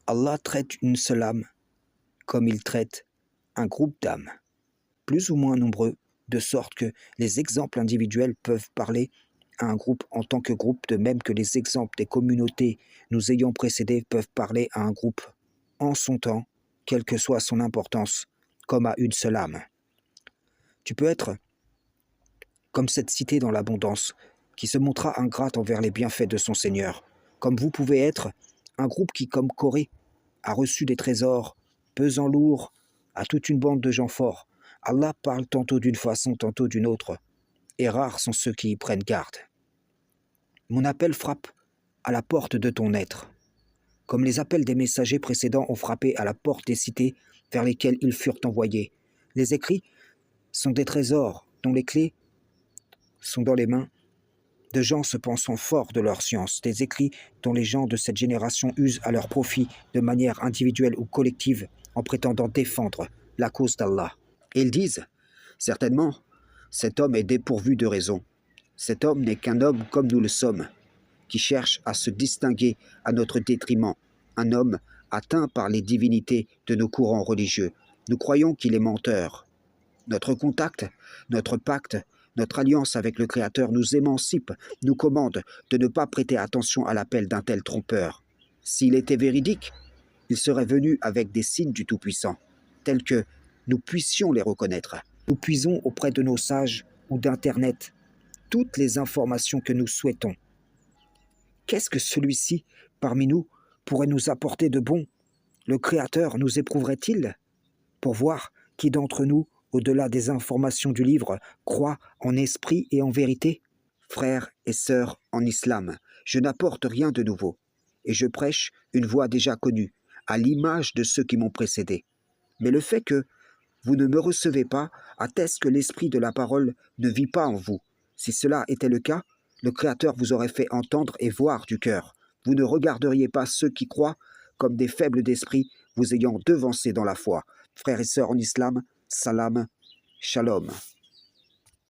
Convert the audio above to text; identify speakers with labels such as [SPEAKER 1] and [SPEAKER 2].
[SPEAKER 1] Allah traite une seule âme comme il traite un groupe d'âmes, plus ou moins nombreux, de sorte que les exemples individuels peuvent parler à un groupe en tant que groupe, de même que les exemples des communautés nous ayant précédés peuvent parler à un groupe en son temps, quelle que soit son importance, comme à une seule âme. Tu peux être comme cette cité dans l'abondance, qui se montra ingrate envers les bienfaits de son Seigneur, comme vous pouvez être un groupe qui, comme Corée, a reçu des trésors pesant lourd à toute une bande de gens forts. Allah parle tantôt d'une façon, tantôt d'une autre, et rares sont ceux qui y prennent garde. Mon appel frappe à la porte de ton être, comme les appels des messagers précédents ont frappé à la porte des cités vers lesquelles ils furent envoyés. Les écrits sont des trésors dont les clés sont dans les mains de gens se pensant forts de leur science, des écrits dont les gens de cette génération usent à leur profit de manière individuelle ou collective en prétendant défendre la cause d'Allah. Et ils disent, certainement, cet homme est dépourvu de raison. Cet homme n'est qu'un homme comme nous le sommes, qui cherche à se distinguer à notre détriment, un homme atteint par les divinités de nos courants religieux. Nous croyons qu'il est menteur. Notre contact, notre pacte, notre alliance avec le Créateur nous émancipe, nous commande de ne pas prêter attention à l'appel d'un tel trompeur. S'il était véridique, il serait venu avec des signes du Tout-Puissant, tels que nous puissions les reconnaître. Nous puisons auprès de nos sages ou d'Internet toutes les informations que nous souhaitons. Qu'est-ce que celui-ci, parmi nous, pourrait nous apporter de bon? Le Créateur nous éprouverait-il pour voir qui d'entre nous, au-delà des informations du livre, croit en esprit et en vérité? Frères et sœurs en islam, je n'apporte rien de nouveau, et je prêche une voie déjà connue, à l'image de ceux qui m'ont précédé. Mais le fait que vous ne me recevez pas atteste que l'esprit de la parole ne vit pas en vous. Si cela était le cas, le Créateur vous aurait fait entendre et voir du cœur. Vous ne regarderiez pas ceux qui croient comme des faibles d'esprit, vous ayant devancé dans la foi. Frères et sœurs en islam, salam, shalom.